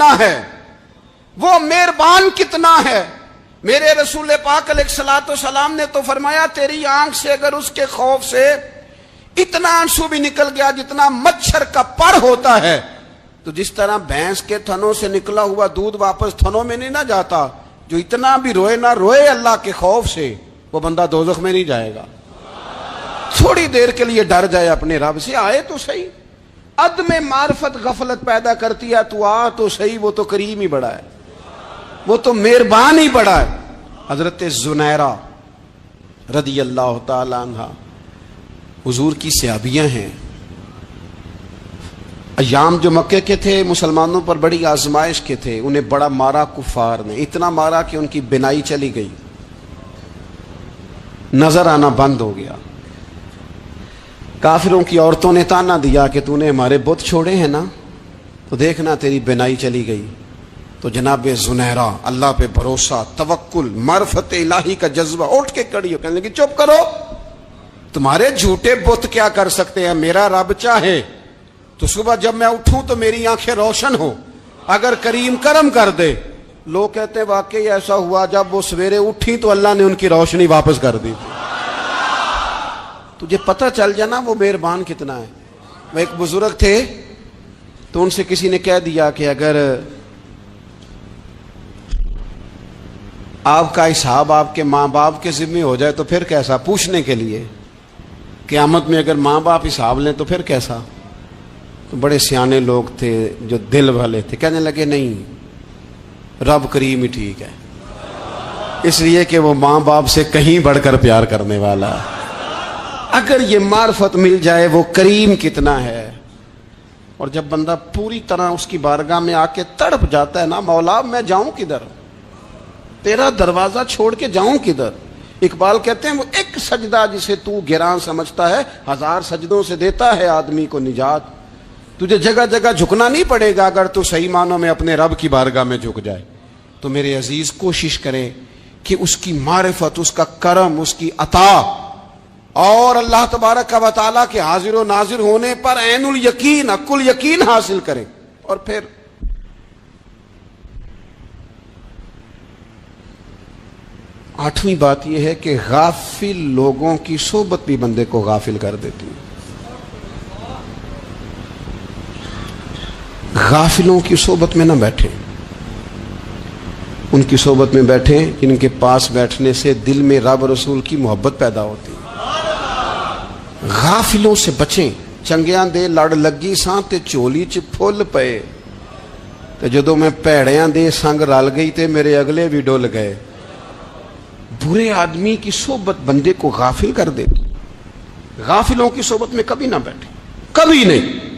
کتنا ہے، وہ مہربان کتنا ہے۔ میرے رسول پاک علیہ الصلوۃ والسلام نے تو فرمایا تیری آنکھ سے اگر اس کے خوف سے اتنا آنسو بھی نکل گیا جتنا مچھر کا پر ہوتا ہے، تو جس طرح بھینس کے تھنوں سے نکلا ہوا دودھ واپس تھنوں میں نہیں نہ جاتا، جو اتنا بھی روئے نہ روئے اللہ کے خوف سے، وہ بندہ دوزخ میں نہیں جائے گا۔ تھوڑی دیر کے لیے ڈر جائے اپنے رب سے، آئے تو صحیح۔ عدم معرفت غفلت پیدا کرتی ہے، تو آ تو صحیح، وہ تو کریم ہی بڑا ہے، وہ تو مہربان ہی بڑا ہے۔ حضرت زنیرہ رضی اللہ تعالی عنہ حضور کی صحابیاں ہیں۔ ایام جو مکے کے تھے مسلمانوں پر بڑی آزمائش کے تھے، انہیں بڑا مارا کفار نے، اتنا مارا کہ ان کی بینائی چلی گئی، نظر آنا بند ہو گیا۔ کافروں کی عورتوں نے تانا دیا کہ تو نے ہمارے بت چھوڑے ہیں نا، تو دیکھنا تیری بینائی چلی گئی۔ تو جناب زنیرہ اللہ پہ بھروسہ، توکل، معرفت الہی کا جذبہ، اٹھ کے کھڑی ہو کہنے لگی چپ کرو، تمہارے جھوٹے بت کیا کر سکتے ہیں، میرا رب چاہے تو صبح جب میں اٹھوں تو میری آنکھیں روشن ہو، اگر کریم کرم کر دے۔ لوگ کہتے ہیں واقعی ایسا ہوا، جب وہ سویرے اٹھی تو اللہ نے ان کی روشنی واپس کر دی۔ تجھے پتہ چل جانا وہ مہربان کتنا ہے۔ وہ ایک بزرگ تھے تو ان سے کسی نے کہہ دیا کہ اگر آپ کا حساب آپ کے ماں باپ کے ذمہ ہو جائے تو پھر کیسا، پوچھنے کے لیے قیامت میں اگر ماں باپ حساب لیں تو پھر کیسا۔ تو بڑے سیانے لوگ تھے جو دل والے تھے، کہنے لگے نہیں، رب کریم ہی ٹھیک ہے، اس لیے کہ وہ ماں باپ سے کہیں بڑھ کر پیار کرنے والا ہے۔ اگر یہ معرفت مل جائے وہ کریم کتنا ہے۔ اور جب بندہ پوری طرح اس کی بارگاہ میں آ کے تڑپ جاتا ہے نا، مولا میں جاؤں کدھر، تیرا دروازہ چھوڑ کے جاؤں کدھر۔ اقبال کہتے ہیں وہ ایک سجدہ جسے تو گراں سمجھتا ہے، 1000 سجدوں سے دیتا ہے آدمی کو نجات۔ تجھے جگہ جگہ جھکنا نہیں پڑے گا اگر تو صحیح معنوں میں اپنے رب کی بارگاہ میں جھک جائے۔ تو میرے عزیز کوشش کریں کہ اس کی معرفت، اس کا کرم، اس کی عطا اور اللہ تبارک و تعالیٰ کے حاضر و ناظر ہونے پر عین الیقین، حق الیقین حاصل کریں۔ اور پھر آٹھویں بات یہ ہے کہ غافل لوگوں کی صحبت بھی بندے کو غافل کر دیتی ہے۔ غافلوں کی صحبت میں نہ بیٹھیں، ان کی صحبت میں بیٹھیں جن کے پاس بیٹھنے سے دل میں رب رسول کی محبت پیدا ہوتی ہے۔ غافلوں سے بچیں۔ چنگیاں دے لڑ لگی ساں تے چولی چ پھل پئے، تے جدوں میں پیڑیاں دے سنگ رل گئی تے میرے اگلے بھی ڈول گئے۔ برے آدمی کی صحبت بندے کو غافل کر دے۔ غافلوں کی صحبت میں کبھی نہ بیٹھے، کبھی نہیں۔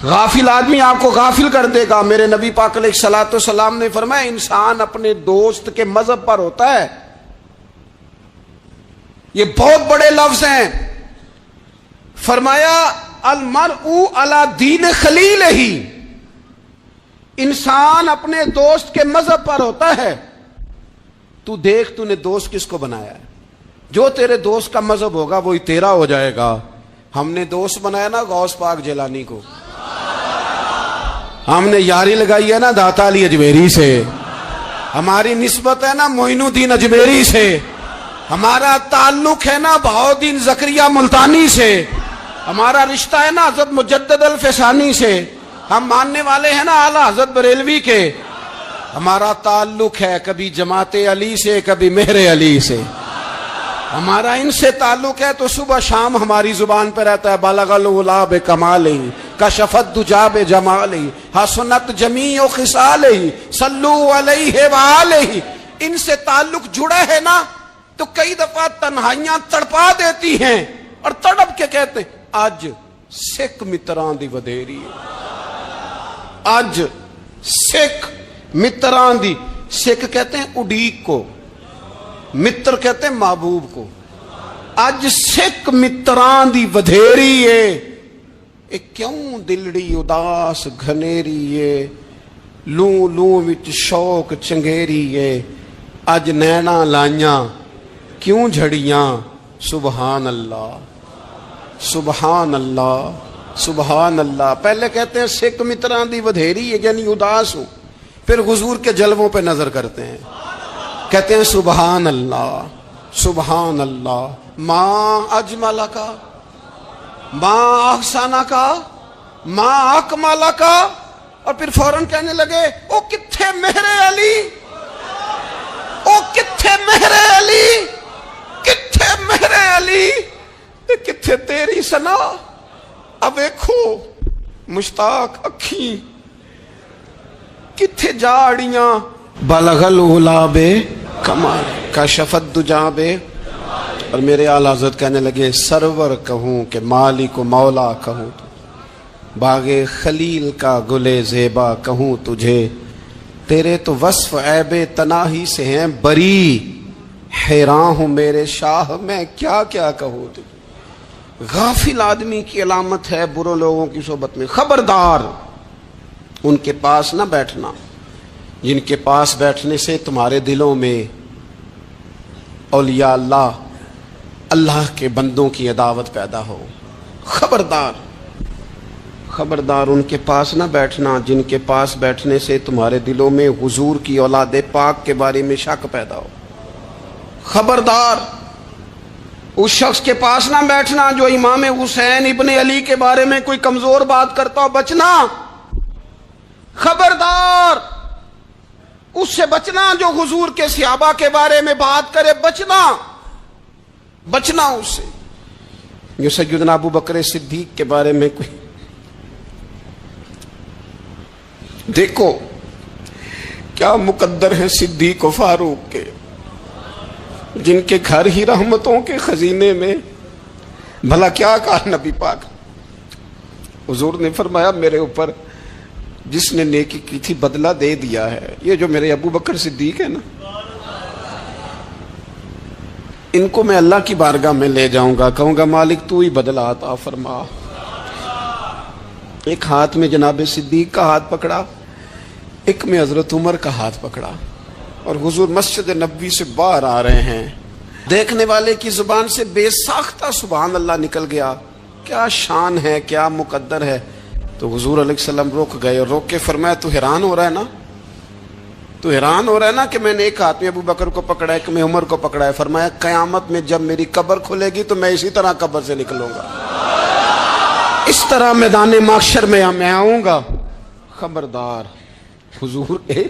غافل آدمی آپ کو غافل کر دے گا۔ میرے نبی پاک علیہ الصلوۃ والسلام نے فرمایا انسان اپنے دوست کے مذہب پر ہوتا ہے۔ یہ بہت بڑے لفظ ہیں۔ فرمایا المرء علی دین خلیلہ، انسان اپنے دوست کے مذہب پر ہوتا ہے۔ تو دیکھ تو نے دوست کس کو بنایا ہے، جو تیرے دوست کا مذہب ہوگا وہی تیرا ہو جائے گا۔ ہم نے دوست بنایا نا غوث پاک جیلانی کو، ہم نے یاری لگائی ہے نا داتا علی اجمیری سے، ہماری نسبت ہے نا معین الدین اجمیری سے، ہمارا تعلق ہے نا بہاؤالدین زکریا ملتانی سے، ہمارا رشتہ ہے نا حضرت مجدد الفسانی سے، ہم ماننے والے ہیں نا اعلیٰ حضرت بریلوی کے، ہمارا تعلق ہے کبھی جماعت علی سے کبھی مہر علی سے، ہمارا ان سے تعلق ہے تو صبح شام ہماری زبان پہ رہتا ہے بالغ العلا بکمالہ کشفت دجا بجمالہ حسنت جمیع خصالہ صلوا علیہ وآلہ۔ ان سے تعلق جڑا ہے نا تو کئی دفعہ تنہائیاں تڑپا دیتی ہیں اور تڑپ کے کہتے ہیں اج سکھ متران دی ودیری، اج سکھ متران دی، سکھ کہتے ہیں اڈیق کو، متر کہتے ہیں محبوب کو، اج سکھ متران دی ودھیری ہے، اے کیوں دلڑی اداس گھنیری ہے، لوں لوں وچ شوق چنگیری ہے، اج نینا لائیاں کیوں جھڑیاں، سبحان اللہ سبحان اللہ سبحان اللہ. پہلے کہتے ہیں سکھ متراں دی ودھیری ہے یعنی اداس ہوں, پھر حضور کے جلووں پہ نظر کرتے ہیں, کہتے ہیں سبحان اللہ سبحان اللہ, ما اجمل کا ما احسن کا ما اکمل کا, اور پھر فوراً کہنے لگے او کتھے مہر علی, او کتھے مہر علی, کتھے مہر علی, کتھے تیری سنا. اب دیکھو مشتاق اکھیں کتھے جاڑیاں, بلغ العلا بے کمال کشفت دجا بے. اور میرے اعلیٰ حضرت کہنے لگے سرور کہوں کہ مالک و مولا کہوں, باغ خلیل کا گلے زیبا کہوں تجھے, تیرے تو وصف عیب تناہی سے ہیں بری, حیران ہوں میرے شاہ میں کیا کیا کہوں تجھے. غافل آدمی کی علامت ہے برے لوگوں کی صحبت میں. خبردار ان کے پاس نہ بیٹھنا جن کے پاس بیٹھنے سے تمہارے دلوں میں اولیاء اللہ اللہ کے بندوں کی عداوت پیدا ہو. خبردار خبردار ان کے پاس نہ بیٹھنا جن کے پاس بیٹھنے سے تمہارے دلوں میں حضور کی اولاد پاک کے بارے میں شک پیدا ہو. خبردار اس شخص کے پاس نہ بیٹھنا جو امام حسین ابن علی کے بارے میں کوئی کمزور بات کرتا ہو, بچنا. خبردار اس سے بچنا جو حضور کے صحابہ کے بارے میں بات کرے, بچنا بچنا اس سے. جو سیدنا ابو بکر صدیق کے بارے میں کوئی, دیکھو کیا مقدر ہے صدیق و فاروق کے, جن کے گھر ہی رحمتوں کے خزینے میں. بھلا کیا کہا نبی پاک, حضور نے فرمایا میرے اوپر جس نے نیکی کی تھی بدلہ دے دیا ہے. یہ جو میرے ابو بکر صدیق ہے نا, ان کو میں اللہ کی بارگاہ میں لے جاؤں گا, کہوں گا مالک تو ہی بدلہ عطا فرما. ایک ہاتھ میں جناب صدیق کا ہاتھ پکڑا, ایک میں حضرت عمر کا ہاتھ پکڑا, اور حضور مسجد نبوی سے باہر آ رہے ہیں. دیکھنے والے کی زبان سے بے ساختہ سبحان اللہ نکل گیا. کیا شان ہے, کیا مقدر ہے. تو حضور علیہ السلام رک گئے اور روک کے فرمایا تو حیران ہو رہا ہے نا, تو حیران ہو رہا ہے نا کہ میں نے ایک ہاتھ میں ابو بکر کو پکڑا ہے, ایک میں عمر کو پکڑا ہے. فرمایا قیامت میں جب میری قبر کھلے گی تو میں اسی طرح قبر سے نکلوں گا, اس طرح میدان محشر میں آؤں گا. خبردار حضور کے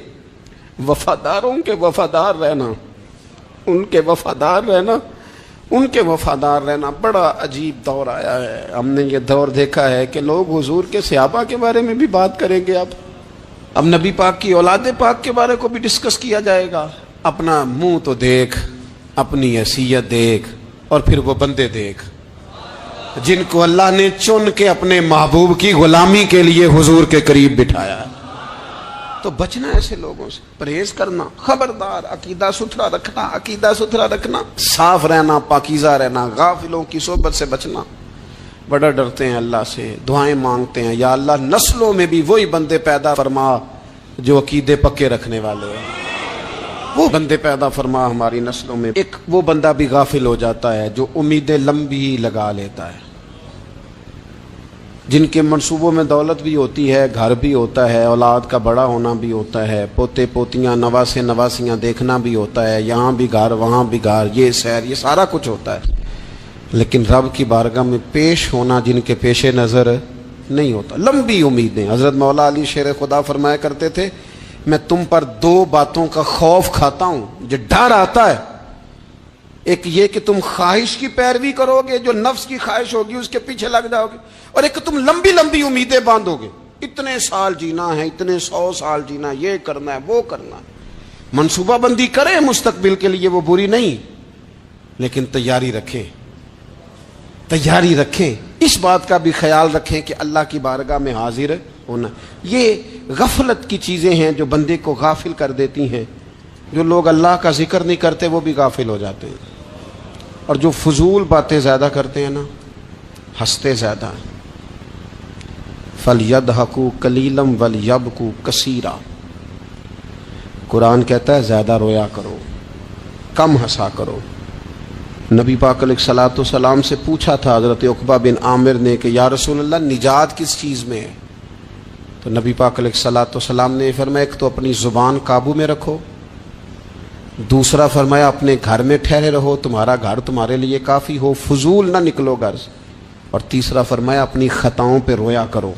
وفاداروں کے وفادار رہنا, ان کے وفادار رہنا, ان کے وفادار رہنا. بڑا عجیب دور آیا ہے. ہم نے یہ دور دیکھا ہے کہ لوگ حضور کے صحابہ کے بارے میں بھی بات کریں گے. اب نبی پاک کی اولاد پاک کے بارے کو بھی ڈسکس کیا جائے گا. اپنا منہ تو دیکھ, اپنی حیثیت دیکھ, اور پھر وہ بندے دیکھ جن کو اللہ نے چن کے اپنے محبوب کی غلامی کے لیے حضور کے قریب بٹھایا. تو بچنا ایسے لوگوں سے, پرہیز کرنا. خبردار عقیدہ ستھرا رکھنا, عقیدہ ستھرا رکھنا, صاف رہنا, پاکیزہ رہنا, غافلوں کی صحبت سے بچنا. بڑا ڈرتے ہیں اللہ سے, دعائیں مانگتے ہیں یا اللہ نسلوں میں بھی وہی بندے پیدا فرما جو عقیدے پکے رکھنے والے ہیں. وہ بندے پیدا فرما ہماری نسلوں میں. ایک وہ بندہ بھی غافل ہو جاتا ہے جو امیدیں لمبی لگا لیتا ہے, جن کے منصوبوں میں دولت بھی ہوتی ہے, گھر بھی ہوتا ہے, اولاد کا بڑا ہونا بھی ہوتا ہے, پوتے پوتیاں نواسے نواسیاں دیکھنا بھی ہوتا ہے, یہاں بھی گھر وہاں بھی گھر, یہ سیر, یہ سارا کچھ ہوتا ہے. لیکن رب کی بارگاہ میں پیش ہونا جن کے پیش نظر نہیں ہوتا. لمبی امیدیں. حضرت مولا علی شیر خدا فرمایا کرتے تھے میں تم پر دو باتوں کا خوف کھاتا ہوں, جو ڈر آتا ہے. ایک یہ کہ تم خواہش کی پیروی کرو گے, جو نفس کی خواہش ہوگی اس کے پیچھے لگ جاؤ گے, اور ایک تم لمبی لمبی امیدیں باندھو گے, اتنے سال جینا ہے, اتنے 100 سال جینا, یہ کرنا ہے, وہ کرنا ہے. منصوبہ بندی کریں مستقبل کے لیے, وہ بری نہیں, لیکن تیاری رکھیں, تیاری رکھیں. اس بات کا بھی خیال رکھیں کہ اللہ کی بارگاہ میں حاضر ہونا. یہ غفلت کی چیزیں ہیں جو بندے کو غافل کر دیتی ہیں. جو لوگ اللہ کا ذکر نہیں کرتے وہ بھی غافل ہو جاتے ہیں, اور جو فضول باتیں زیادہ کرتے ہیں نا, ہنستے زیادہ. فَلْيَضْحَكُوا قَلِيلًا وَلْيَبْكُوا كَثِيرًا. قرآن کہتا ہے زیادہ رویا کرو, کم ہنسا کرو. نبی پاک علیہ الصلوۃ والسلام سے پوچھا تھا حضرت عقبہ بن عامر نے کہ یا رسول اللہ نجات کس چیز میں ہے؟ تو نبی پاک علیہ الصلوۃ والسلام نے فرمایا ایک تو اپنی زبان قابو میں رکھو، دوسرا فرمایا اپنے گھر میں ٹھہرے رہو، تمہارا گھر تمہارے لیے کافی ہو، فضول نہ نکلو گھر سے، اور تیسرا فرمایا اپنی خطاؤں پہ رویا کرو۔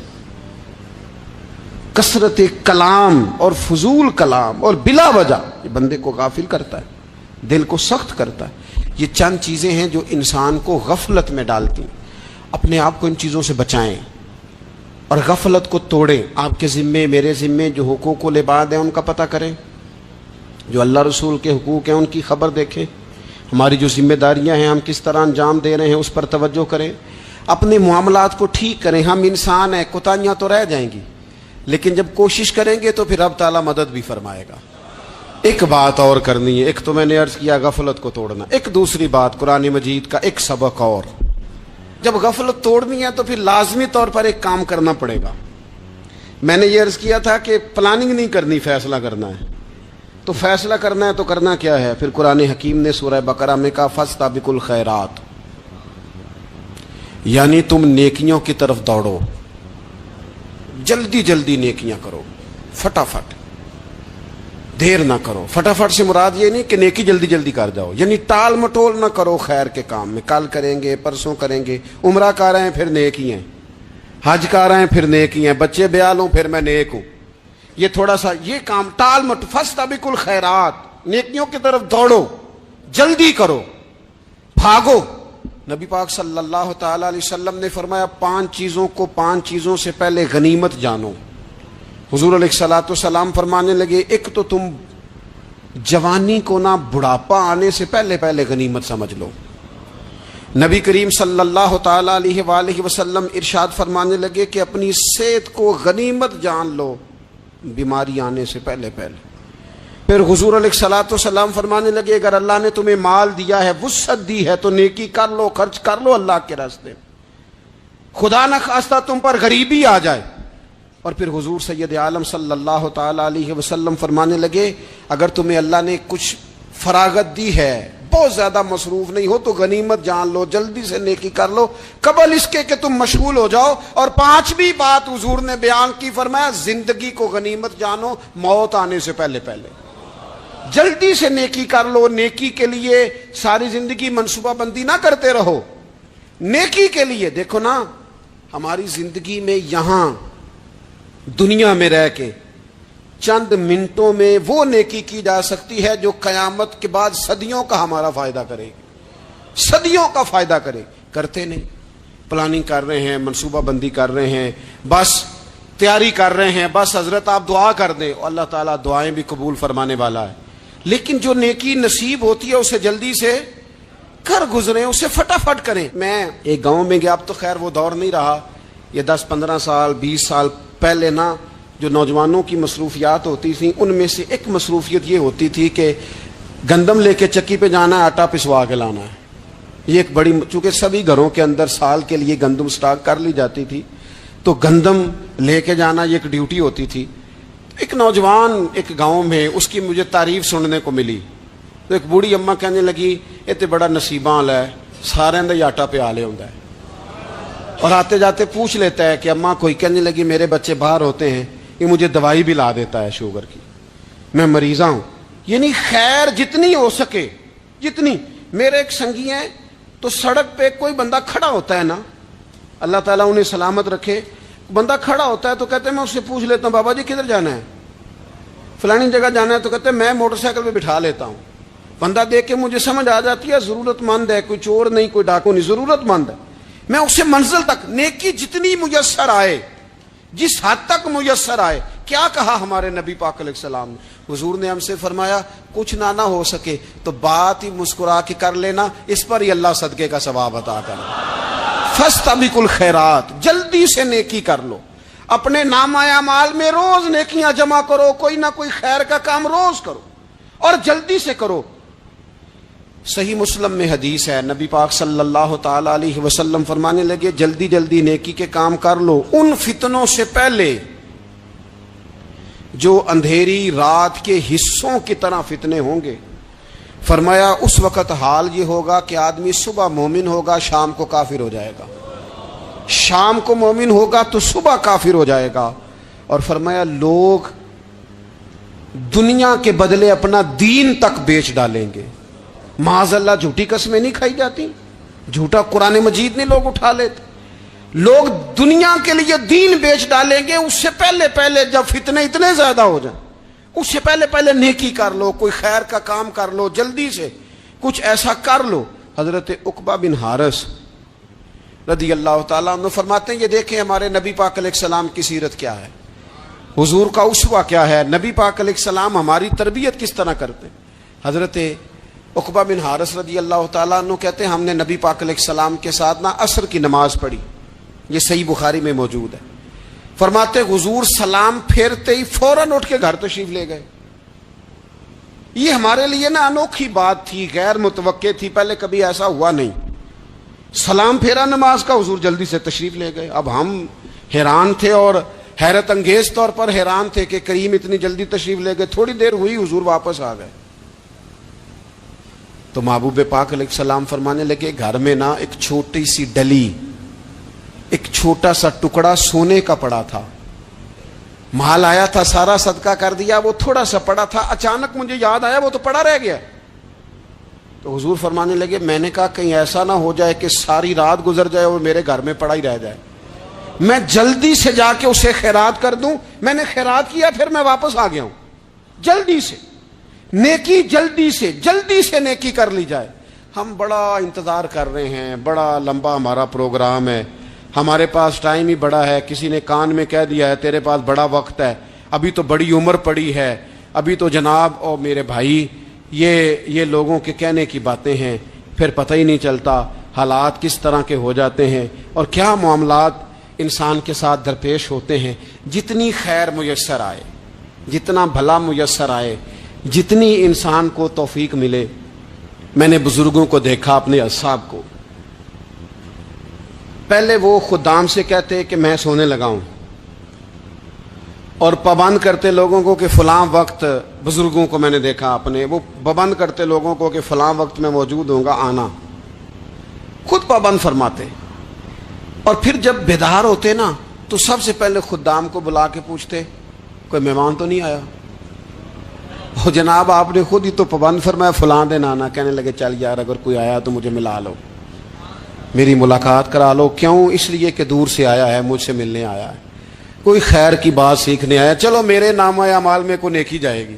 کثرت کلام اور فضول کلام اور بلا وجہ یہ بندے کو غافل کرتا ہے، دل کو سخت کرتا ہے۔ یہ چند چیزیں ہیں جو انسان کو غفلت میں ڈالتی ہیں۔ اپنے آپ کو ان چیزوں سے بچائیں اور غفلت کو توڑیں۔ آپ کے ذمے، میرے ذمے جو حقوق و العباد ہیں ان کا پتہ کریں، جو اللہ رسول کے حقوق ہیں ان کی خبر دیکھیں، ہماری جو ذمہ داریاں ہیں ہم کس طرح انجام دے رہے ہیں اس پر توجہ کریں، اپنے معاملات کو ٹھیک کریں۔ ہم انسان ہیں، کوتاہیاں تو رہ جائیں گی، لیکن جب کوشش کریں گے تو پھر رب تعالیٰ مدد بھی فرمائے گا۔ ایک بات اور کرنی ہے، ایک تو میں نے عرض کیا غفلت کو توڑنا، ایک دوسری بات قرآن مجید کا ایک سبق اور، جب غفلت توڑنی ہے تو پھر لازمی طور پر ایک کام کرنا پڑے گا۔ میں نے یہ عرض کیا تھا کہ پلاننگ نہیں کرنی، فیصلہ کرنا ہے۔ تو فیصلہ کرنا ہے تو کرنا کیا ہے؟ پھر قرآن حکیم نے سورہ بقرہ میں کہا فاستبقوا الخیرات، یعنی تم نیکیوں کی طرف دوڑو، جلدی جلدی نیکیاں کرو، فٹافٹ، دیر نہ کرو۔ فٹافٹ سے مراد یہ نہیں کہ نیکی جلدی جلدی کر جاؤ، یعنی ٹال مٹول نہ کرو خیر کے کام میں، کل کریں گے، پرسوں کریں گے، عمرہ کر رہے ہیں پھر نیکی ہیں، حج کر رہے ہیں پھر نیکی ہیں، بچے بیال ہوں پھر میں نیک ہوں، یہ تھوڑا سا یہ کام ٹال مٹ، فاستبقوا الخیرات، نیکیوں کی طرف دوڑو، جلدی کرو، بھاگو۔ نبی پاک صلی اللہ تعالی علیہ وسلم نے فرمایا 5 چیزوں کو 5 چیزوں سے پہلے غنیمت جانو۔ حضور علیہ الصلوۃ والسلام فرمانے لگے ایک تو تم جوانی کو نہ بڑھاپا آنے سے پہلے پہلے غنیمت سمجھ لو۔ نبی کریم صلی اللہ تعالی علیہ وآلہ وسلم ارشاد فرمانے لگے کہ اپنی صحت کو غنیمت جان لو بیماری آنے سے پہلے پہلے۔ پھر حضور علیہ الصلوۃ والسلام فرمانے لگے اگر اللہ نے تمہیں مال دیا ہے، وسعت دی ہے، تو نیکی کر لو، خرچ کر لو اللہ کے راستے، خدا نہ خواستہ تم پر غریبی آ جائے۔ اور پھر حضور سید عالم صلی اللہ تعالی علیہ وسلم فرمانے لگے اگر تمہیں اللہ نے کچھ فراغت دی ہے، بہت زیادہ مصروف نہیں ہو، تو غنیمت جان لو، جلدی سے نیکی کر لو قبل اس کے کہ تم مشغول ہو جاؤ۔ اور 5ویں بات حضور نے بیان کی، فرمایا زندگی کو غنیمت جانو موت آنے سے پہلے پہلے، جلدی سے نیکی کر لو۔ نیکی کے لیے ساری زندگی منصوبہ بندی نہ کرتے رہو، نیکی کے لیے دیکھو نا، ہماری زندگی میں یہاں دنیا میں رہ کے چند منٹوں میں وہ نیکی کی جا سکتی ہے جو قیامت کے بعد صدیوں کا ہمارا فائدہ کرے گی، صدیوں کا فائدہ کرے۔ کرتے نہیں، پلاننگ کر رہے ہیں، منصوبہ بندی کر رہے ہیں، بس تیاری کر رہے ہیں، بس حضرت آپ دعا کر دیں، اللہ تعالیٰ دعائیں بھی قبول فرمانے والا ہے، لیکن جو نیکی نصیب ہوتی ہے اسے جلدی سے کر گزریں، اسے فٹافٹ کریں۔ میں ایک گاؤں میں گیا، اب تو خیر وہ دور نہیں رہا، یہ 10-15 سال 20 سال پہلے نا جو نوجوانوں کی مصروفیات ہوتی تھیں ان میں سے ایک مصروفیت یہ ہوتی تھی کہ گندم لے کے چکی پہ جانا ہے، آٹا پسوا کے لانا ہے۔ یہ ایک بڑی، چونکہ سبھی گھروں کے اندر سال کے لیے گندم سٹاک کر لی جاتی تھی، تو گندم لے کے جانا یہ ایک ڈیوٹی ہوتی تھی۔ ایک نوجوان ایک گاؤں میں، اس کی مجھے تعریف سننے کو ملی، تو ایک بوڑھی اماں کہنے لگی یہ تو بڑا نصیباں والا ہے، سارے دا ہی آٹا پہ آ لے ہوندا ہے، اور آتے جاتے پوچھ لیتا ہے کہ اماں کوئی، کہنے لگی میرے بچے باہر ہوتے ہیں، یہ مجھے دوائی بھی لا دیتا ہے شوگر کی، میں مریضہ ہوں۔ یعنی خیر جتنی ہو سکے، جتنی۔ میرے ایک سنگی ہیں تو سڑک پہ کوئی بندہ کھڑا ہوتا ہے نا، اللہ تعالیٰ انہیں سلامت رکھے، بندہ کھڑا ہوتا ہے تو کہتے ہیں میں اس سے پوچھ لیتا ہوں بابا جی کدھر جانا ہے، فلانی جگہ جانا ہے، تو کہتے ہیں میں موٹر سائیکل پہ بٹھا لیتا ہوں۔ بندہ دیکھ کے مجھے سمجھ آ جاتی ہے ضرورت مند ہے، کوئی چور نہیں، کوئی ڈاکو نہیں، ضرورت مند ہے، میں اسے منزل تک، نیکی جتنی میسر آئے، جس حد تک میسر آئے۔ کیا کہا ہمارے نبی پاک علیہ السلام نے؟ حضور نے ہم سے فرمایا کچھ نہ ہو سکے تو بات ہی مسکرا کے کر لینا، اس پر ہی اللہ صدقے کا ثواب عطا کرے۔ فاستبقوا الخیرات، جلدی سے نیکی کر لو، اپنے نامہ اعمال میں روز نیکیاں جمع کرو، کوئی نہ کوئی خیر کا کام روز کرو اور جلدی سے کرو۔ صحیح مسلم میں حدیث ہے، نبی پاک صلی اللہ تعالی علیہ وسلم فرمانے لگے جلدی جلدی نیکی کے کام کر لو ان فتنوں سے پہلے جو اندھیری رات کے حصوں کی طرح فتنے ہوں گے۔ فرمایا اس وقت حال یہ ہوگا کہ آدمی صبح مومن ہوگا، شام کو کافر ہو جائے گا، شام کو مومن ہوگا تو صبح کافر ہو جائے گا۔ اور فرمایا لوگ دنیا کے بدلے اپنا دین تک بیچ ڈالیں گے۔ معاذ اللہ جھوٹی قسمیں نہیں کھائی جاتی، جھوٹا قرآن مجید نہیں لوگ اٹھا لیتے، لوگ دنیا کے لیے دین بیچ ڈالیں گے۔ اس سے پہلے جب فتنے اتنے زیادہ ہو جائیں، اس سے پہلے نیکی کر لو، کوئی خیر کا کام کر لو، جلدی سے کچھ ایسا کر لو۔ حضرت عقبہ بن حارث رضی اللہ تعالیٰ عنہ فرماتے ہیں یہ دیکھیں ہمارے نبی پاک علیہ السلام کی سیرت کیا ہے، حضور کا اسوہ کیا ہے، نبی پاک علیہ السلام ہماری تربیت کس طرح کرتے ہیں۔ حضرت عقبہ بن حارث رضی اللہ تعالیٰ عنہ کہتے ہیں ہم نے نبی پاک علیہ السلام کے ساتھ عصر کی نماز پڑھی، یہ صحیح بخاری میں موجود ہے۔ فرماتے حضور سلام پھیرتے ہی فوراً اٹھ کے گھر تشریف لے گئے۔ یہ ہمارے لیے انوکھی بات تھی، غیر متوقع تھی، پہلے کبھی ایسا ہوا نہیں۔ سلام پھیرا نماز کا، حضور جلدی سے تشریف لے گئے۔ اب ہم حیران تھے اور حیرت انگیز طور پر حیران تھے کہ کریم اتنی جلدی تشریف لے گئے۔ تھوڑی دیر ہوئی حضور واپس آ گئے تو محبوب پاک علیہ السلام فرمانے لگے گھر میں ایک چھوٹی سی ڈلی، ایک چھوٹا سا ٹکڑا سونے کا پڑا تھا، مال آیا تھا سارا صدقہ کر دیا، وہ تھوڑا سا پڑا تھا، اچانک مجھے یاد آیا وہ تو پڑا رہ گیا۔ تو حضور فرمانے لگے میں نے کہا کہیں ایسا نہ ہو جائے کہ ساری رات گزر جائے اور میرے گھر میں پڑا ہی رہ جائے، میں جلدی سے جا کے اسے خیرات کر دوں۔ میں نے خیرات کیا پھر میں واپس آ گیا ہوں، جلدی سے نیکی، جلدی سے نیکی کر لی جائے۔ ہم بڑا انتظار کر رہے ہیں، بڑا لمبا ہمارا پروگرام ہے، ہمارے پاس ٹائم ہی بڑا ہے، کسی نے کان میں کہہ دیا ہے تیرے پاس بڑا وقت ہے، ابھی تو بڑی عمر پڑی ہے، ابھی تو جناب اور میرے بھائی یہ لوگوں کے کہنے کی باتیں ہیں، پھر پتہ ہی نہیں چلتا حالات کس طرح کے ہو جاتے ہیں اور کیا معاملات انسان کے ساتھ درپیش ہوتے ہیں۔ جتنی خیر میسر آئے، جتنا بھلا میسر آئے، جتنی انسان کو توفیق ملے۔ میں نے بزرگوں کو دیکھا، اپنے اصحاب کو، پہلے وہ خدام سے کہتے کہ میں سونے لگا ہوں اور پابند کرتے لوگوں کو کہ فلاں وقت، بزرگوں کو میں نے دیکھا اپنے، وہ پابند کرتے لوگوں کو کہ فلاں وقت میں موجود ہوں گا، آنا، خود پابند فرماتے۔ اور پھر جب بیدار ہوتے تو سب سے پہلے خدام کو بلا کے پوچھتے کوئی مہمان تو نہیں آیا؟ وہ جناب آپ نے خود ہی تو پابند فرمایا فلاں دن آنا۔ کہنے لگے چل یار اگر کوئی آیا تو مجھے ملا لو، میری ملاقات کرا لو۔ کیوں؟ اس لیے کہ دور سے آیا ہے، مجھ سے ملنے آیا ہے، کوئی خیر کی بات سیکھنے آیا، چلو میرے نامہ اعمال میں کوئی نیکی جائے گی،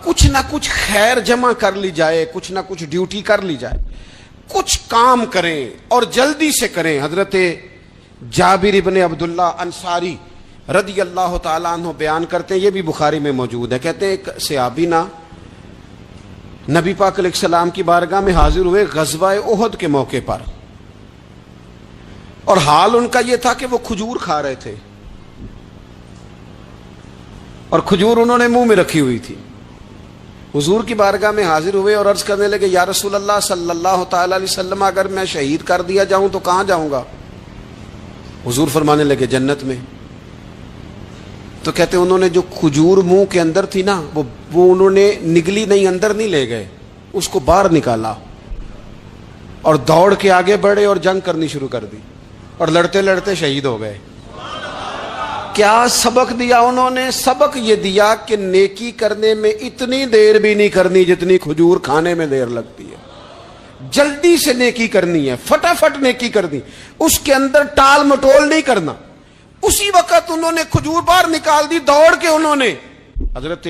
کچھ نہ کچھ خیر جمع کر لی جائے، کچھ نہ کچھ ڈیوٹی کر لی جائے، کچھ کام کریں اور جلدی سے کریں۔ حضرت جابر ابن عبداللہ انصاری رضی اللہ تعالیٰ عنہ بیان کرتے ہیں، یہ بھی بخاری میں موجود ہے، کہتے ہیں ایک صحابی نبی پاک علیہ السلام کی بارگاہ میں حاضر ہوئے غزوہ احد کے موقع پر، اور حال ان کا یہ تھا کہ وہ کھجور کھا رہے تھے اور کھجور انہوں نے منہ میں رکھی ہوئی تھی۔ حضور کی بارگاہ میں حاضر ہوئے اور عرض کرنے لگے یا رسول اللہ صلی اللہ تعالی علیہ وسلم اگر میں شہید کر دیا جاؤں تو کہاں جاؤں گا؟ حضور فرمانے لگے جنت میں۔ تو کہتے انہوں نے جو کھجور منہ کے اندر تھی وہ انہوں نے نگلی نہیں، اندر نہیں لے گئے، اس کو باہر نکالا اور دوڑ کے آگے بڑھے اور جنگ کرنی شروع کر دی اور لڑتے لڑتے شہید ہو گئے۔ کیا سبق دیا انہوں نے؟ سبق یہ دیا کہ نیکی کرنے میں اتنی دیر بھی نہیں کرنی جتنی کھجور کھانے میں دیر لگتی ہے، جلدی سے نیکی کرنی ہے، فٹافٹ نیکی کرنی، اس کے اندر ٹال مٹول نہیں کرنا۔ اسی وقت انہوں نے کھجور باہر نکال دی، دوڑ کے انہوں نے حضرت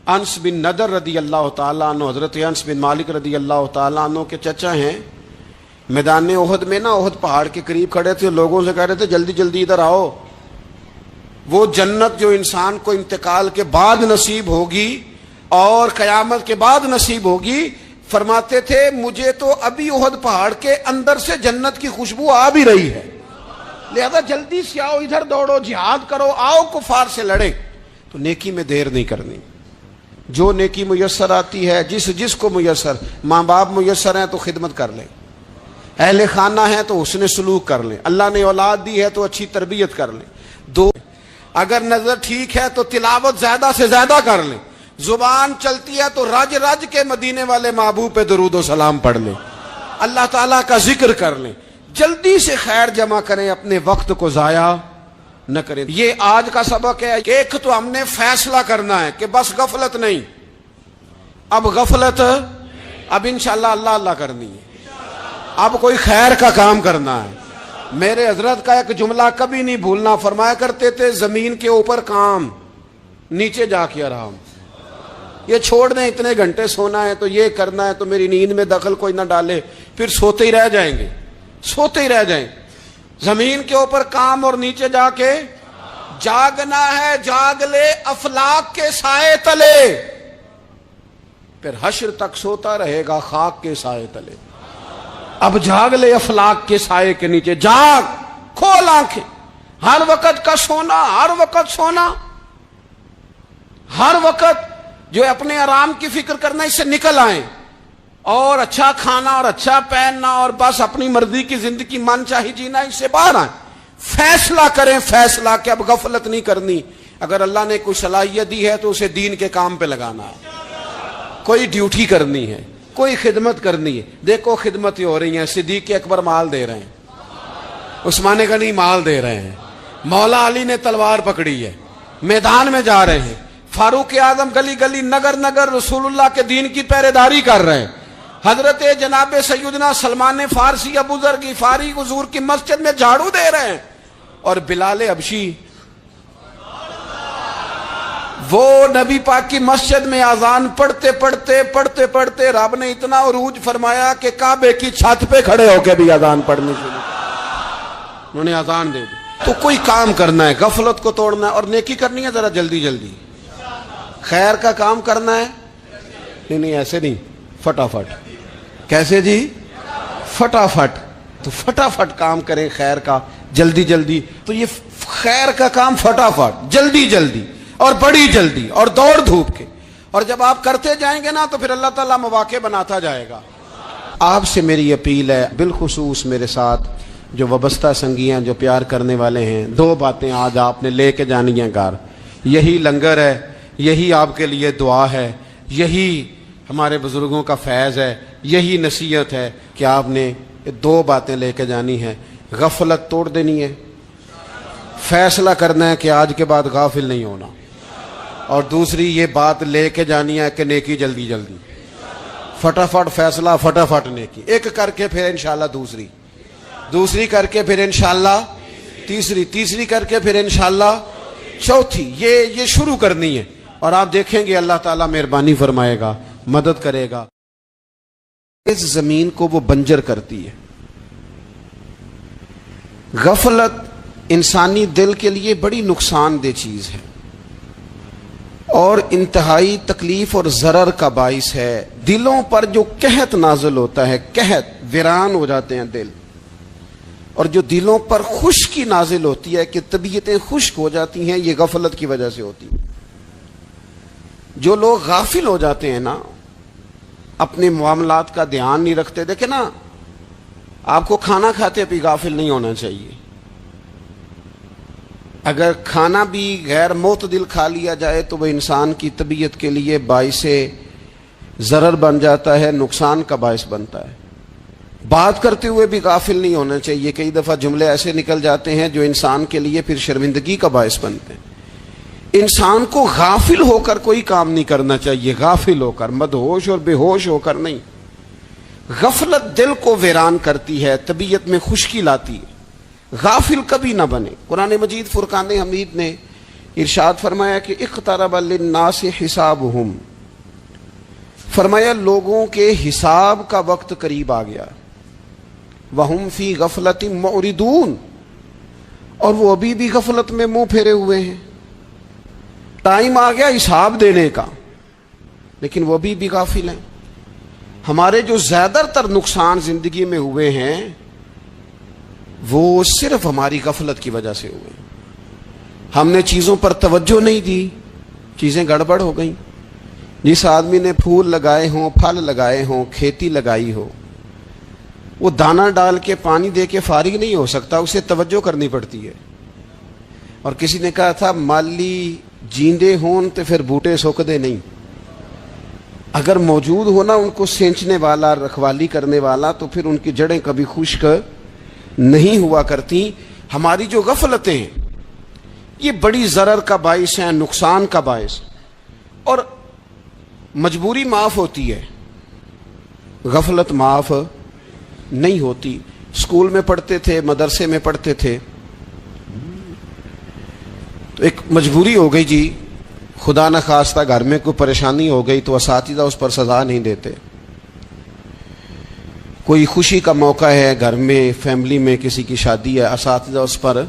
انس بن نضر رضی اللہ تعالیٰ عنہ، حضرت انس بن مالک رضی اللہ تعالیٰ عنہ کے چچا ہیں، میدان احد میں احد پہاڑ کے قریب کھڑے تھے، لوگوں سے کہہ رہے تھے جلدی جلدی ادھر آؤ، وہ جنت جو انسان کو انتقال کے بعد نصیب ہوگی اور قیامت کے بعد نصیب ہوگی، فرماتے تھے مجھے تو ابھی احد پہاڑ کے اندر سے جنت کی خوشبو آ بھی رہی ہے، لہذا جلدی سے آؤ، ادھر دوڑو، جہاد کرو، آؤ کفار سے لڑے۔ تو نیکی میں دیر نہیں کرنی، جو نیکی میسر آتی ہے، جس کو میسر، ماں باپ میسر ہیں تو خدمت کر لیں، اہل خانہ ہیں تو حسن سلوک کر لیں، اللہ نے اولاد دی ہے تو اچھی تربیت کر لیں، اگر نظر ٹھیک ہے تو تلاوت زیادہ سے زیادہ کر لیں، زبان چلتی ہے تو رج رج کے مدینے والے محبوب پہ درود و سلام پڑھ لیں، اللہ تعالیٰ کا ذکر کر لیں، جلدی سے خیر جمع کریں، اپنے وقت کو ضائع نہ کریں۔ یہ آج کا سبق ہے کہ ایک تو ہم نے فیصلہ کرنا ہے کہ بس غفلت نہیں، اب غفلت، اب انشاءاللہ اللہ اللہ کرنی ہے، اب کوئی خیر کا کام کرنا ہے۔ میرے حضرت کا ایک جملہ کبھی نہیں بھولنا، فرمایا کرتے تھے زمین کے اوپر کام، نیچے جا کے آرام۔ یہ چھوڑ دیں اتنے گھنٹے سونا ہے تو یہ کرنا ہے تو میری نیند میں دخل کوئی نہ ڈالے، پھر سوتے ہی رہ جائیں گے، سوتے ہی رہ جائیں۔ زمین کے اوپر کام اور نیچے جا کے جاگنا ہے، جاگ لے افلاک کے سائے تلے، پھر حشر تک سوتا رہے گا خاک کے سائے تلے۔ اب جاگ لے افلاک کے سائے کے نیچے، جاگ، کھول آنکھیں، ہر وقت کا سونا، ہر وقت سونا، ہر وقت جو اپنے آرام کی فکر کرنا، اس سے نکل آئیں، اور اچھا کھانا اور اچھا پہننا اور بس اپنی مرضی کی زندگی من چاہی جینا، اس سے باہر آئیں۔ فیصلہ کریں، فیصلہ کہ اب غفلت نہیں کرنی۔ اگر اللہ نے کوئی صلاحیت دی ہے تو اسے دین کے کام پہ لگانا ہے، کوئی ڈیوٹی کرنی ہے، کوئی خدمت کرنی ہے۔ دیکھو خدمتیں ہو رہی ہیں، صدیق اکبر مال دے رہے ہیں، عثمان غنی مال دے رہے ہیں، مولا علی نے تلوار پکڑی ہے، میدان میں جا رہے ہیں، فاروق اعظم گلی گلی نگر نگر رسول اللہ کے دین کی پہرے داری کر رہے ہیں، حضرت جناب سیدنا سلمان فارسی ابو ذر غفاری حضور کی مسجد میں جھاڑو دے رہے ہیں، اور بلال حبشی وہ نبی پاک کی مسجد میں اذان پڑھتے پڑھتے رب نے اتنا عروج فرمایا کہ کعبے کی چھت پہ کھڑے ہو کے بھی اذان پڑھنی شروع کی، انہوں نے اذان دے دی۔ تو کوئی کام کرنا ہے، غفلت کو توڑنا ہے، اور نیکی کرنی ہے ذرا جلدی جلدی، خیر کا کام کرنا ہے، نہیں ایسے نہیں، فٹافٹ۔ کیسے جی؟ فٹافٹ۔ تو فٹافٹ کام کریں خیر کا، جلدی جلدی۔ تو یہ خیر کا کام فٹافٹ، جلدی جلدی اور بڑی جلدی اور دوڑ دھوپ کے، اور جب آپ کرتے جائیں گے نا تو پھر اللہ تعالیٰ مواقع بناتا جائے گا۔ آپ سے میری اپیل ہے، بالخصوص میرے ساتھ جو وابستہ سنگی ہیں، جو پیار کرنے والے ہیں، دو باتیں آج آپ نے لے کے جانی ہیں گھر۔ یہی لنگر ہے، یہی آپ کے لیے دعا ہے، یہی ہمارے بزرگوں کا فیض ہے، یہی نصیحت ہے کہ آپ نے دو باتیں لے کے جانی ہیں۔ غفلت توڑ دینی ہے، فیصلہ کرنا ہے کہ آج کے بعد غافل نہیں ہونا، اور دوسری یہ بات لے کے جانی ہے کہ نیکی جلدی جلدی، فٹافٹ فیصلہ، فٹافٹ نیکی، ایک کر کے پھر انشاءاللہ دوسری کر کے پھر انشاءاللہ تیسری کر کے پھر انشاءاللہ چوتھی، یہ شروع کرنی ہے، اور آپ دیکھیں گے اللہ تعالیٰ مہربانی فرمائے گا، مدد کرے گا۔ اس زمین کو وہ بنجر کرتی ہے۔ غفلت انسانی دل کے لیے بڑی نقصان دہ چیز ہے، اور انتہائی تکلیف اور ضرر کا باعث ہے۔ دلوں پر جو قحط نازل ہوتا ہے، قحط، ویران ہو جاتے ہیں دل، اور جو دلوں پر خشکی نازل ہوتی ہے کہ طبیعتیں خشک ہو جاتی ہیں، یہ غفلت کی وجہ سے ہوتی ہیں۔ جو لوگ غافل ہو جاتے ہیں نا، اپنے معاملات کا دھیان نہیں رکھتے، دیکھیں نا، آپ کو کھانا کھاتے بھی غافل نہیں ہونا چاہیے۔ اگر کھانا بھی غیر معتدل کھا لیا جائے تو وہ انسان کی طبیعت کے لیے باعث ضرر بن جاتا ہے، نقصان کا باعث بنتا ہے۔ بات کرتے ہوئے بھی غافل نہیں ہونا چاہیے، کئی دفعہ جملے ایسے نکل جاتے ہیں جو انسان کے لیے پھر شرمندگی کا باعث بنتے ہیں۔ انسان کو غافل ہو کر کوئی کام نہیں کرنا چاہیے، غافل ہو کر، مدہوش اور بے ہوش ہو کر نہیں۔ غفلت دل کو ویران کرتی ہے، طبیعت میں خشکی لاتی ہے۔ غافل کبھی نہ بنے۔ قرآن مجید فرقان حمید نے ارشاد فرمایا کہ اقترب للناس حسابہم، فرمایا لوگوں کے حساب کا وقت قریب آ گیا، وہم فی غفلت معرضون، اور وہ ابھی بھی غفلت میں منہ پھیرے ہوئے ہیں۔ ٹائم آ گیا حساب دینے کا، لیکن وہ ابھی بھی غافل ہیں۔ ہمارے جو زیادہ تر نقصان زندگی میں ہوئے ہیں وہ صرف ہماری غفلت کی وجہ سے ہوئے۔ ہم نے چیزوں پر توجہ نہیں دی، چیزیں گڑبڑ ہو گئیں۔ جس آدمی نے پھول لگائے ہوں، پھل لگائے ہوں، کھیتی لگائی ہو، وہ دانہ ڈال کے پانی دے کے فارغ نہیں ہو سکتا، اسے توجہ کرنی پڑتی ہے۔ اور کسی نے کہا تھا مالی جیندے ہون تو پھر بوٹے سکدے نہیں۔ اگر موجود ہونا ان کو سینچنے والا، رکھوالی کرنے والا، تو پھر ان کی جڑیں کبھی خشک نہیں ہوا کرتی. ہماری جو غفلتیں ہیں یہ بڑی ضرر کا باعث ہیں، نقصان کا باعث. اور مجبوری معاف ہوتی ہے، غفلت معاف نہیں ہوتی. اسکول میں پڑھتے تھے، مدرسے میں پڑھتے تھے، تو ایک مجبوری ہو گئی جی، خدا نخواستہ گھر میں کوئی پریشانی ہو گئی تو اساتذہ اس پر سزا نہیں دیتے. کوئی خوشی کا موقع ہے گھر میں، فیملی میں کسی کی شادی ہے، اساتذہ اس پر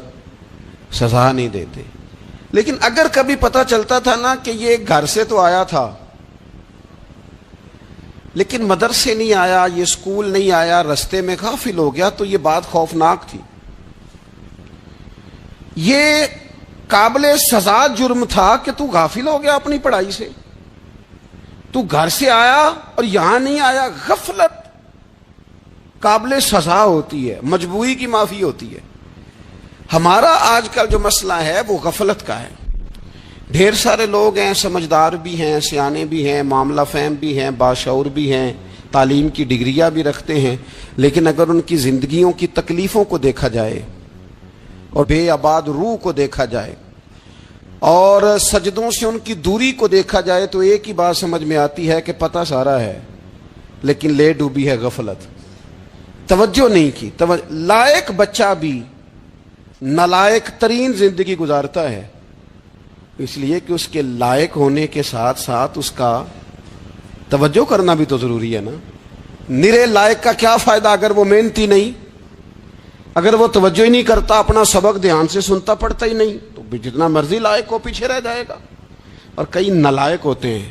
سزا نہیں دیتے. لیکن اگر کبھی پتہ چلتا تھا نا کہ یہ گھر سے تو آیا تھا لیکن مدرسے نہیں آیا، یہ اسکول نہیں آیا، رستے میں غافل ہو گیا، تو یہ بات خوفناک تھی. یہ قابل سزا جرم تھا کہ تو غافل ہو گیا اپنی پڑھائی سے، تو گھر سے آیا اور یہاں نہیں آیا. غفلت قابل سزا ہوتی ہے، مجبوری کی معافی ہوتی ہے. ہمارا آج کل جو مسئلہ ہے وہ غفلت کا ہے. ڈھیر سارے لوگ ہیں، سمجھدار بھی ہیں، سیانے بھی ہیں، معاملہ فہم بھی ہیں، باشعور بھی ہیں، تعلیم کی ڈگریاں بھی رکھتے ہیں، لیکن اگر ان کی زندگیوں کی تکلیفوں کو دیکھا جائے اور بے آباد روح کو دیکھا جائے اور سجدوں سے ان کی دوری کو دیکھا جائے تو ایک ہی بات سمجھ میں آتی ہے کہ پتہ سارا ہے لیکن لے ڈوبی ہے غفلت. توجہ نہیں کی. لائق بچہ بھی نالائق ترین زندگی گزارتا ہے، اس لیے کہ اس کے لائق ہونے کے ساتھ ساتھ اس کا توجہ کرنا بھی تو ضروری ہے نا. نرے لائق کا کیا فائدہ اگر وہ محنتی نہیں، اگر وہ توجہ ہی نہیں کرتا، اپنا سبق دھیان سے سنتا پڑھتا ہی نہیں، تو بھی جتنا مرضی لائق ہو پیچھے رہ جائے گا. اور کئی نالائق ہوتے ہیں،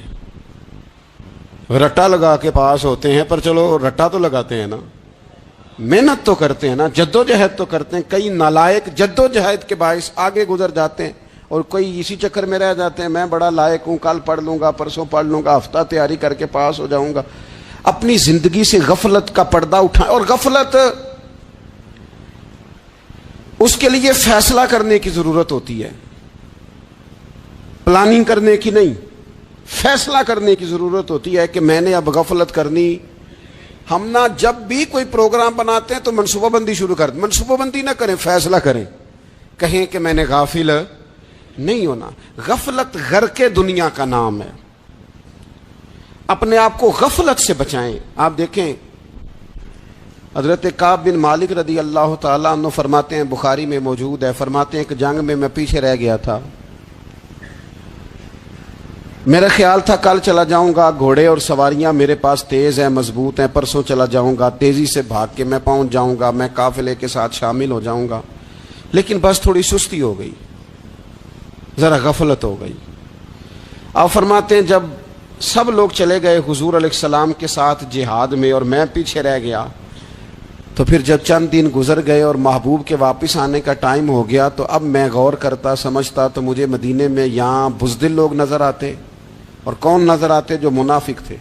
رٹا لگا کے پاس ہوتے ہیں، پر چلو رٹا تو لگاتے ہیں نا، محنت تو کرتے ہیں نا، جدوجہد تو کرتے ہیں. کئی نالائق جدوجہد کے باعث آگے گزر جاتے ہیں اور کوئی اسی چکر میں رہ جاتے ہیں، میں بڑا لائق ہوں، کل پڑھ لوں گا، پرسوں پڑھ لوں گا، ہفتہ تیاری کر کے پاس ہو جاؤں گا. اپنی زندگی سے غفلت کا پردہ اٹھائیں. اور غفلت اس کے لیے فیصلہ کرنے کی ضرورت ہوتی ہے، پلاننگ کرنے کی نہیں، فیصلہ کرنے کی ضرورت ہوتی ہے کہ میں نے اب غفلت کرنی. ہم نہ جب بھی کوئی پروگرام بناتے ہیں تو منصوبہ بندی شروع کر دیں. منصوبہ بندی نہ کریں، فیصلہ کریں، کہیں کہ میں نے غافل نہیں ہونا. غفلت غرق دنیا کا نام ہے. اپنے آپ کو غفلت سے بچائیں. آپ دیکھیں حضرت کعب بن مالک رضی اللہ تعالیٰ عنہ فرماتے ہیں، بخاری میں موجود ہے، فرماتے ہیں کہ جنگ میں پیچھے رہ گیا تھا، میرا خیال تھا کل چلا جاؤں گا، گھوڑے اور سواریاں میرے پاس تیز ہیں، مضبوط ہیں، پرسوں چلا جاؤں گا، تیزی سے بھاگ کے میں پہنچ جاؤں گا، میں قافلے کے ساتھ شامل ہو جاؤں گا. لیکن بس تھوڑی سستی ہو گئی، ذرا غفلت ہو گئی. آپ فرماتے ہیں جب سب لوگ چلے گئے حضور علیہ السلام کے ساتھ جہاد میں اور میں پیچھے رہ گیا، تو پھر جب چند دن گزر گئے اور محبوب کے واپس آنے کا ٹائم ہو گیا تو اب میں غور کرتا سمجھتا تو مجھے مدینے میں یہاں بزدل لوگ نظر آتے. اور کون نظر آتے؟ جو منافق تھے.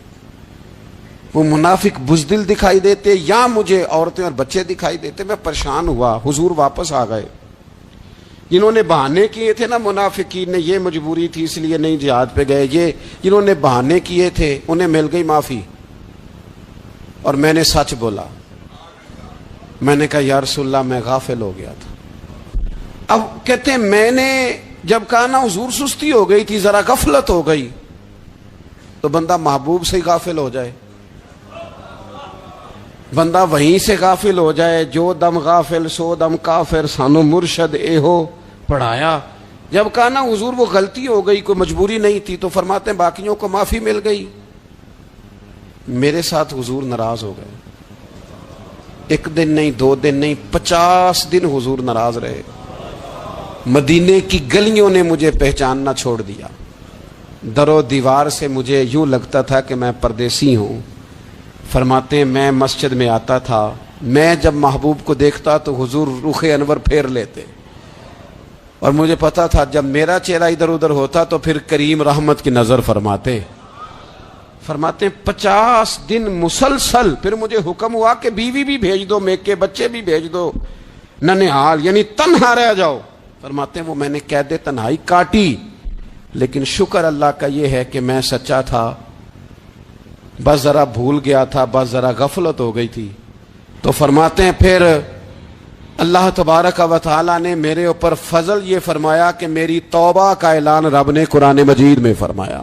وہ منافق بزدل دکھائی دیتے یا مجھے عورتیں اور بچے دکھائی دیتے. میں پریشان ہوا. حضور واپس آ گئے. جنہوں نے بہانے کیے تھے نا منافقین نے، یہ مجبوری تھی اس لیے نہیں جہاد پہ گئے، یہ جنہوں نے بہانے کیے تھے انہیں مل گئی معافی. اور میں نے سچ بولا، میں نے کہا یا رسول اللہ میں غافل ہو گیا تھا. اب کہتے ہیں میں نے جب کہا نا حضور سستی ہو گئی تھی، ذرا غفلت ہو گئی، تو بندہ محبوب سے ہی غافل ہو جائے، بندہ وہیں سے غافل ہو جائے. جو دم غافل سو دم کافر، سانو مرشد اے ہو پڑھایا. جب کہا نا حضور وہ غلطی ہو گئی، کوئی مجبوری نہیں تھی، تو فرماتے ہیں باقیوں کو معافی مل گئی، میرے ساتھ حضور ناراض ہو گئے. ایک دن نہیں، 2 دن نہیں، 50 دن حضور ناراض رہے. مدینے کی گلیوں نے مجھے پہچاننا چھوڑ دیا. در و دیوار سے مجھے یوں لگتا تھا کہ میں پردیسی ہوں. فرماتے ہیں میں مسجد میں آتا تھا، میں جب محبوب کو دیکھتا تو حضور رخ انور پھیر لیتے، اور مجھے پتا تھا جب میرا چہرہ ادھر ادھر ہوتا تو پھر کریم رحمت کی نظر فرماتے. فرماتے ہیں 50 دن مسلسل. پھر مجھے حکم ہوا کہ بیوی بھی بھیج دو، میکے بچے بھی بھیج دو، ننہال یعنی تنہا رہ جاؤ. فرماتے ہیں وہ میں نے قید تنہائی کاٹی، لیکن شکر اللہ کا یہ ہے کہ میں سچا تھا. بس ذرا بھول گیا تھا، بس ذرا غفلت ہو گئی تھی. تو فرماتے ہیں پھر اللہ تبارک و تعالیٰ نے میرے اوپر فضل یہ فرمایا کہ میری توبہ کا اعلان رب نے قرآن مجید میں فرمایا.